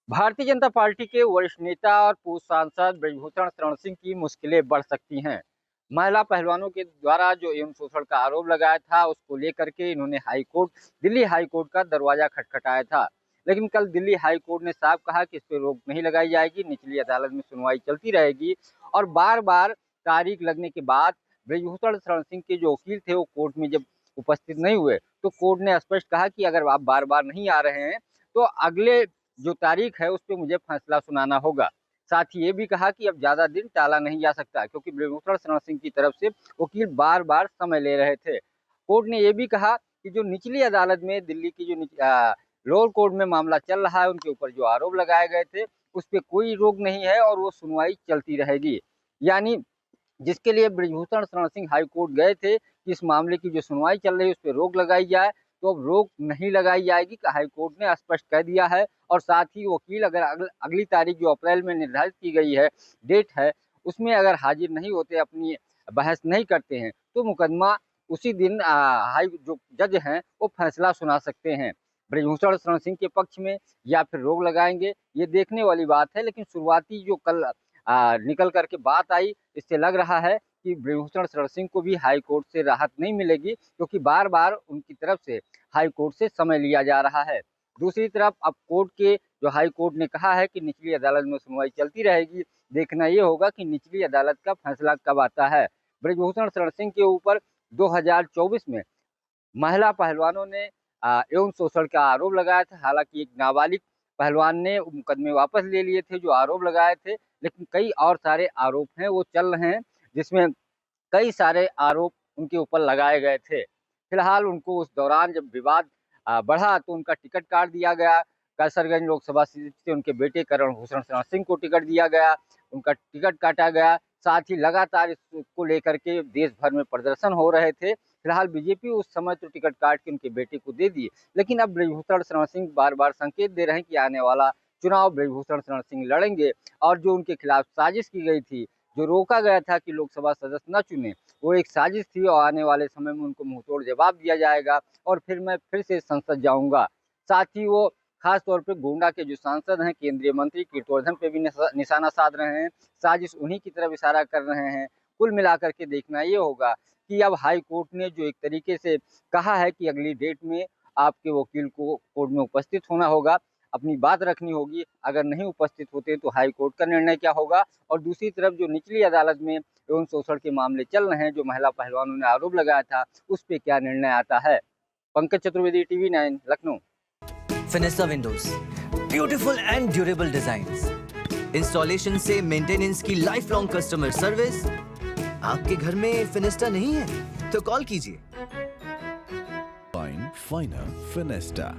Bharatiya Janata party के वरिष्ठ नेता और पूर्व सांसद ब्रजभूषण शरण सिंह की मुश्किलें बढ़ सकती हैं। महिला पहलवानों के द्वारा जो यौन शोषण का आरोप लगाया था, उसको लेकर के इन्होंने दिल्ली हाई कोर्ट का दरवाजा खटखटाया था। लेकिन कल दिल्ली हाई कोर्ट ने साफ कहा कि इस पर रोक नहीं लगाई जाएगी, निचली अदालत में सुनवाई चलती रहेगी। और बार बार तारीख लगने के बाद ब्रजभूषण शरण सिंह के जो वकील थे, वो कोर्ट में जब उपस्थित नहीं हुए, तो कोर्ट ने स्पष्ट कहा कि अगर आप बार बार नहीं आ रहे हैं तो अगले जो तारीख है उस पे मुझे फैसला सुनाना होगा। साथ ही ये भी कहा कि अब ज़्यादा दिन टाला नहीं जा सकता, क्योंकि ब्रजभूषण शरण सिंह की तरफ से वकील बार बार समय ले रहे थे। कोर्ट ने ये भी कहा कि जो निचली अदालत में दिल्ली की लोअर कोर्ट में मामला चल रहा है, उनके ऊपर जो आरोप लगाए गए थे उस पर कोई रोक नहीं है और वो सुनवाई चलती रहेगी। यानी जिसके लिए ब्रजभूषण शरण सिंह हाई कोर्ट गए थे कि इस मामले की जो सुनवाई चल रही है उस पर रोक लगाई जाए, तो अब रोक नहीं लगाई जाएगी, हाई कोर्ट ने स्पष्ट कह दिया है। और साथ ही वकील अगर अगली तारीख जो अप्रैल में निर्धारित की गई है, डेट है, उसमें अगर हाजिर नहीं होते, अपनी बहस नहीं करते हैं, तो मुकदमा उसी दिन हाई जो जज हैं वो फैसला सुना सकते हैं ब्रजभूषण शरण सिंह के पक्ष में, या फिर रोक लगाएंगे, ये देखने वाली बात है। लेकिन शुरुआती जो कल निकल करके बात आई, इससे लग रहा है कि ब्रजभूषण शरण सिंह को भी हाई कोर्ट से राहत नहीं मिलेगी, क्योंकि बार बार उनकी तरफ से हाई कोर्ट से समय लिया जा रहा है। दूसरी तरफ अब कोर्ट के जो हाई कोर्ट ने कहा है कि निचली अदालत में सुनवाई चलती रहेगी, देखना ये होगा कि निचली अदालत का फैसला कब आता है। ब्रजभूषण शरण सिंह के ऊपर 2024 में महिला पहलवानों ने यौन शोषण का आरोप लगाया था। हालांकि एक नाबालिग पहलवान ने मुकदमे वापस ले लिए थे जो आरोप लगाए थे, लेकिन कई और सारे आरोप हैं वो चल रहे हैं, जिसमें कई सारे आरोप उनके ऊपर लगाए गए थे। फिलहाल उनको उस दौरान जब विवाद बढ़ा तो उनका टिकट काट दिया गया। कैसरगंज लोकसभा सीट से उनके बेटे करण भूषण शरण सिंह को टिकट दिया गया, उनका टिकट काटा गया। साथ ही लगातार इसको लेकर के देश भर में प्रदर्शन हो रहे थे। फिलहाल बीजेपी उस समय तो टिकट काट के उनके बेटे को दे दिए, लेकिन अब ब्रजभूषण शरण सिंह बार बार संकेत दे रहे हैं कि आने वाला चुनाव ब्रजभूषण शरण सिंह लड़ेंगे। और जो उनके खिलाफ साजिश की गई थी, जो रोका गया था कि लोकसभा सदस्य न चुने, वो एक साजिश थी और आने वाले समय में उनको मुंहतोड़ जवाब दिया जाएगा और फिर मैं फिर से संसद जाऊंगा। साथ ही वो खास तौर पे गोंडा के जो सांसद हैं, केंद्रीय मंत्री कीर्तिवर्धन पे भी निशाना साध रहे हैं, साजिश उन्हीं की तरफ इशारा कर रहे हैं। कुल मिलाकर के देखना ये होगा कि अब हाई कोर्ट ने जो एक तरीके से कहा है कि अगली डेट में आपके वकील को कोर्ट में उपस्थित होना होगा, अपनी बात रखनी होगी। अगर नहीं उपस्थित होते तो हाई कोर्ट का निर्णय क्या होगा। और दूसरी तरफ जो निचली अदालत में यौन शोषण के मामले चल रहे हैं, जो महिला पहलवानों ने आरोप लगाया था, उस पर क्या निर्णय आता है। Pankaj Chaturvedi, TV9, Lucknow. Finesta windows, beautiful and durable designs, installation से मेंटेनेंस की लाइफ लॉन्ग कस्टमर सर्विस। आपके घर में फिनिस्टा नहीं है तो कॉल कीजिए। फाइनर फिनिस्टा।